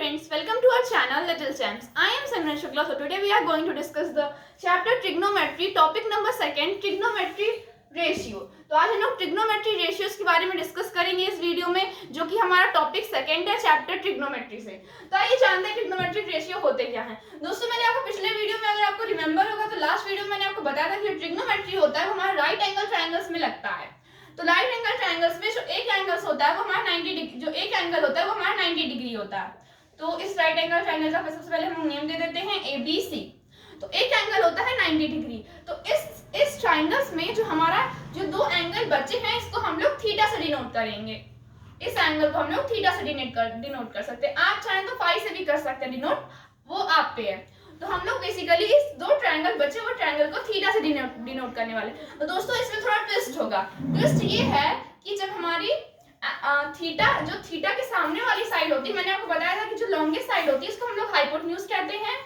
friends, welcome to our channel Little Champs. I am Simran Shukla. So today we are going to discuss the chapter trigonometry, topic number 2, trigonometry ratio. तो आज हम लोग trigonometry ratios के बारे में discuss करेंगे इस video में, जो कि हमारा टॉपिक 2 है चैप्टर ट्रिग्नोमेट्री से। तो आइए जानते हैं ट्रिग्नोमेट्री रेशियो होते क्या हैं। दोस्तों, मैंने आपको पिछले वीडियो में, अगर आपको रिमेंबर होगा तो लास्ट वीडियो में मैंने आपको बताया था कि ट्रिग्नोमेट्री होता है वो हमारा राइट एंगल ट्रायंगल्स में लगता है। तो राइट एंगल ट्रायंगल्स में जो एक एंगल्स होता है वो हमारा 90 डिग्री, जो एक एंगल होता है वो हमारा 90 डिग्री होता है। तो इस राइट एंगल ट्रायंगल का सबसे पहले हम नेम दे देते हैं ABC। तो एक एंगल होता है 90 डिग्री। तो इस ट्रायंगल्स में जो हमारा जो दो एंगल बचे हैं इसको हम लोग थीटा से डिनोट करेंगे। इस एंगल को हम लोग थीटा से डिनोट कर सकते हैं। आप चाहें तो फाई से भी कर सकते हैं डिनोट, वो आप पे है। तो हम लोग बेसिकली इस दो ट्रायंगल बचे वो ट्रायंगल को थीटा से डिनोट करने वाले। तो दोस्तों, इसमें थोड़ा ट्विस्ट होगा। ट्विस्ट ये है कि जब हमारी थीटा के सामने वाली साइड होती है, मैंने आपको बताया था कि जो लॉन्गेस्ट साइड होती है इसको हम लोग हाइपोटेन्यूज कहते हैं।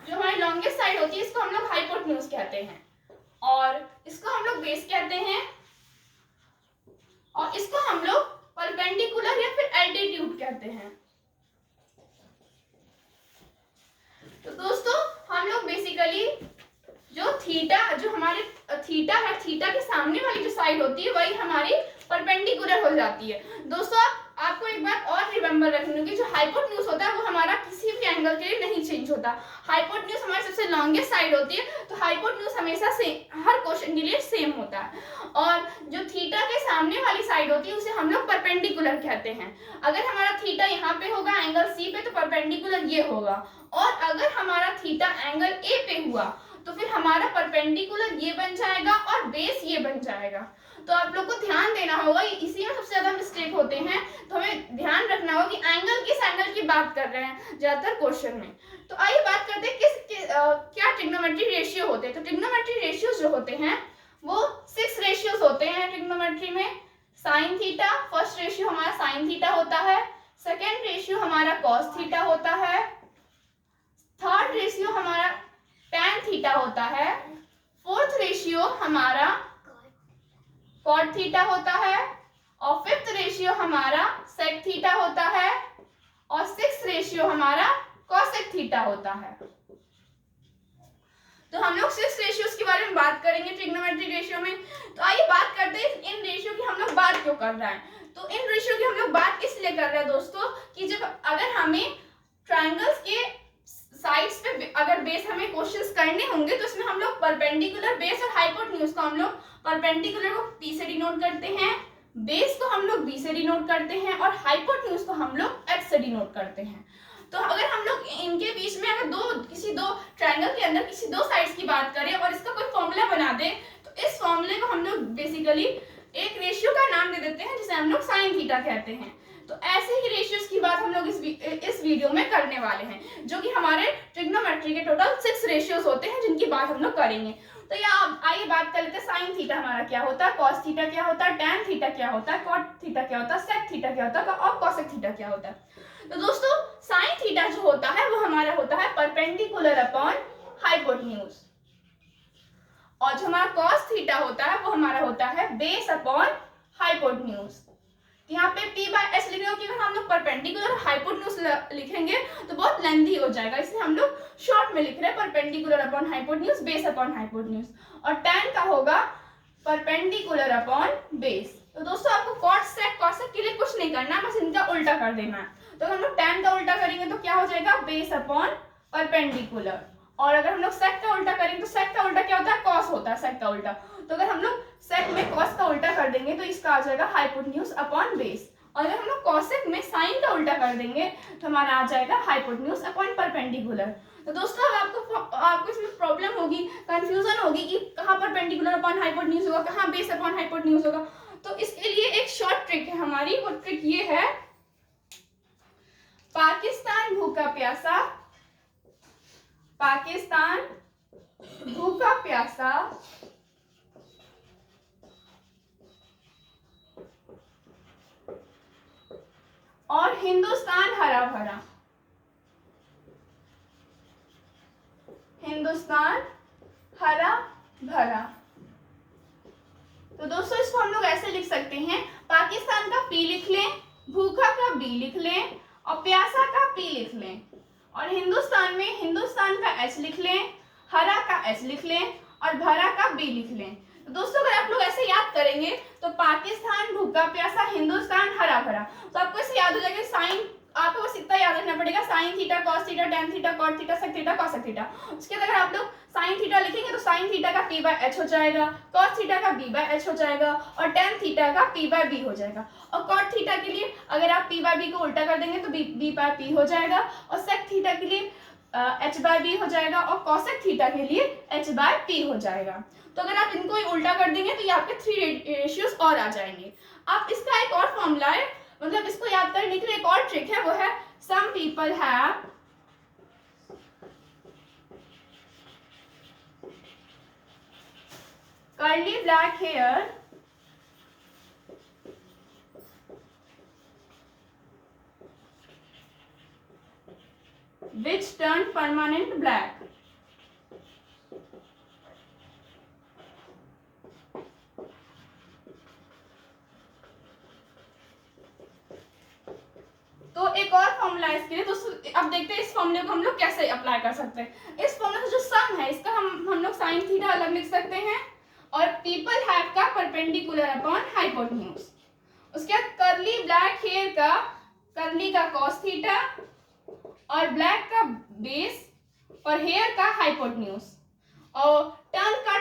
जो हमारी लॉन्गेस्ट साइड होती है इसको हम लोग हाइपोटेन्यूज कहते हैं, और इसको हम लोग बेस कहते हैं, और इसको हम लोग परपेंडिकुलर या फिर एल्टीट्यूड कहते हैं। तो दोस्तों, हम लोग बेसिकली जो हमारे थीटा है, थीटा के सामने वाली जो साइड होती है वही हमारी परपेंडिकुलर हो जाती है। दोस्तों, आपको एक बात और रिमेंबर रखनी होगी, जो हाइपोटेन्यूज होता है वो हमारा किसी भी एंगल के लिए नहीं चेंज होता। हाइपोटेन्यूज हमारी सबसे लॉन्गेस्ट साइड होती है, तो हाइपोटेन्यूज हमेशा सेम, हर क्वेश्चन के लिए सेम होता है। और जो थीटा के सामने वाली साइड होती है उसे हम लोग परपेंडिकुलर कहते हैं। अगर हमारा थीटा यहाँ पे होगा एंगल सी पे, तो परपेंडिकुलर ये होगा, और अगर हमारा थीटा एंगल ए पे हुआ तो फिर हमारा परपेंडिकुलर ये बन जाएगा और बेस ये बन जाएगा। तो आप लोग को ध्यान देना होगा, इसी में सबसे ज्यादा मिस्टेक होते हैं। तो हमें ध्यान रखना होगा कि एंगल किस एंगल की बात कर रहे हैं ज्यादातर क्वेश्चन में। तो आइए बात करते हैं क्या ट्रिग्नोमेट्री रेशियो होते हैं। तो ट्रिग्नोमेट्री रेशियोज जो होते हैं वो 6 रेशियोज होते हैं ट्रिग्नोमेट्री में। साइन थीटा, फर्स्ट रेशियो हमारा साइन थीटा होता है। सेकेंड रेशियो हमारा कॉस थीटा होता है। थर्ड रेशियो हमारा tan थीटा होता है। फोर्थ रेशियो हमारा कॉट थीटा होता है, और फिफ्थ रेशियो हमारा सेक थीटा होता है, और सिक्स्थ रेशियो हमारा कॉसेक थीटा होता है। तो हम लोग 6 रेशियोज के बारे में बात करेंगे ट्रिग्नोमेट्री रेशियो में। तो आइए बात करते हैं इन रेशियो की हम लोग बात क्यों कर रहे हैं। तो इन रेशियो की हम लोग बात इसलिए कर रहे हैं दोस्तों कि जब अगर हमें ट्रायंगल्स के साइड्स पे अगर बेस हमें क्वेश्चंस करने होंगे तो इसमें हम लोग परपेंडिकुलर बेस और हाइपोटेन्यूज को हम लोग परपेंडिकुलर को P से डिनोट करते हैं, बेस को हम लोग B से डिनोट करते हैं, और हाइपोटेन्यूज को हम लोग H से डिनोट करते हैं। तो अगर हम लोग इनके बीच में अगर किसी दो ट्रायंगल के अंदर किसी दो साइड्स की बात करें और इसका कोई फॉर्मूला बना दे, तो इस फॉर्मूले को हम लोग बेसिकली एक रेशियो का नाम दे देते हैं जिसे हम लोग साइन थीटा कहते हैं। तो ऐसे ही रेशियोज की बात हम लोग इस वीडियो में करने वाले हैं, जो कि हमारे ट्रिग्नोमेट्री के टोटल 6 रेशियोज होते हैं जिनकी बात हम लोग करेंगे। तो आइए बात कर लेते हैं साइन थीटा हमारा क्या होता है, कॉस थीटा क्या होता है, टैन थीटा क्या होता है, कॉट थीटा क्या होता है, सेक थीटा क्या होता है, और कॉसेक थीटा क्या होता है। तो दोस्तों, साइन थीटा जो होता है वो हमारा होता है परपेंडिकुलर अपॉन हाइपोटेन्यूज, और जो हमारा कॉस थीटा होता है वो हमारा होता है बेस अपॉन हाइपोटेन्यूज। यहाँ पे P/S लिख रहे हो कि अगर हम लोग परपेंडिकुलर हाइपोटेन्यूज लिखेंगे तो बहुत लेंथी हो जाएगा, इसलिए हम लोग शॉर्ट में लिख रहे हैं perpendicular upon hypotenuse, base upon hypotenuse. और tan का होगा परपेंडिकुलर अपॉन बेस। तो दोस्तों, आपको कॉट सेक कॉसेक के लिए कुछ नहीं करना, बस इनका उल्टा कर देना है। तो हम लोग tan का उल्टा करेंगे तो क्या हो जाएगा, बेस अपॉन परपेंडिकुलर। और अगर हम लोग सेक का उल्टा करेंगे तो सेक का उल्टा क्या होता है, कॉस होता है सेक का उल्टा। तो अगर हम लोग सेक में कॉस का उल्टा कर देंगे तो इसका आ जाएगा हाइपोटेन्यूज अपॉन बेस, और अगर हम लोग कॉसेक में साइन का उल्टा कर देंगे तो हमारा आ जाएगा हाइपोटेन्यूज अपॉन परपेंडिकुलर। तो दोस्तों, अब आपको इसमें प्रॉब्लम होगी, कंफ्यूजन होगी कि कहाँ परपेंडिकुलर अपॉन हाइपोटेन्यूज होगा, कहाँ बेस अपॉन हाइपोटेन्यूज होगा। तो इसके लिए एक शॉर्ट ट्रिक है हमारी, वो ट्रिक ये है, पाकिस्तान भूखा प्यासा, पाकिस्तान भूखा प्यासा और हिंदुस्तान हरा भरा, हिंदुस्तान हरा भरा। तो दोस्तों, इसको हम लोग ऐसे लिख सकते हैं, पाकिस्तान का P लिख लिख लें और प्यासा का पी लिख लें, और हिंदुस्तान में हिंदुस्तान का एच लिख लें, हरा का एच लिख लें और भरा का बी लिख लें। तो दोस्तों अगर आप लोग ऐसे याद करेंगे तो पाकिस्तान, भूखा प्यासा, हिंदुस्तान, हरा भरा, तो आपको ऐसे याद हो जाएगा। साइन आपको बस इतना याद रखना पड़ेगा, sine theta, cos theta, tan theta, cot theta, sec theta, cosec theta. उसके बाद अगर आप लोग साइन थीटा लिखेंगे तो साइन थीटा का पी बाय एच हो जाएगा, कॉस थीटा का बी बाय एच हो जाएगा और टेन थीटा का पी बाय बी हो जाएगा। और कॉट थीटा के लिए अगर आप पी बाय बी को उल्टा कर देंगे तो बी बाय पी हो जाएगा, और सेक थीटा के लिए एच बाय बी हो जाएगा, और कॉसेक थीटा के लिए एच बाय पी हो जाएगा। तो अगर आप इनको उल्टा कर देंगे तो ये आपके 3 रेशियोज और आ जाएंगे। आप इसका एक और फॉर्मूला है, मतलब इसको याद करने के लिए एक और ट्रिक है, वो है some people have curly black hair which turn permanent black. तो एक और फॉर्मूला है इसके लिए। तो अब देखते हैं इस फॉर्मूले को हम लोग कैसे अप्लाई कर सकते हैं। इस फॉर्मूले से जो सम है इसका हम लोग साइन थीटा अलग लिख सकते हैं, और पीपल हैव का परपेंडिकुलर अपॉन हाइपोटेन्यूज। उसके बाद कर्ली ब्लैक हेयर का, कर्ली का कॉस थीटा और ब्लैक का बेस और हेयर का हाइपोटेन्यूज, और टर्न का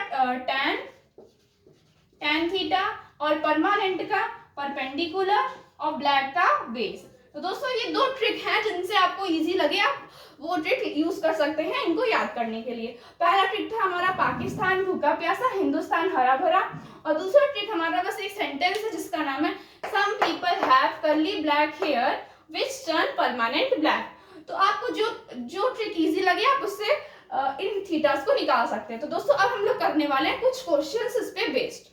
टैन थीटा और परमानेंट का परपेंडिकुलर और ब्लैक का बेस। तो दोस्तों ये 2 ट्रिक हैं जिनसे आपको इजी लगे आप वो ट्रिक यूज कर सकते हैं इनको याद करने के लिए। पहला ट्रिक था हमारा पाकिस्तान भूखा प्यासा, हिंदुस्तान हरा भरा, और दूसरा ट्रिक हमारा बस एक सेंटेंस है जिसका नाम है some people have curly black hair which turn permanent black. तो आपको जो ट्रिक इजी लगे आप उससे इन थीटास को निकाल सकते हैं। तो दोस्तों अब हम लोग करने वाले हैं कुछ क्वेश्चंस इस पे बेस्ड।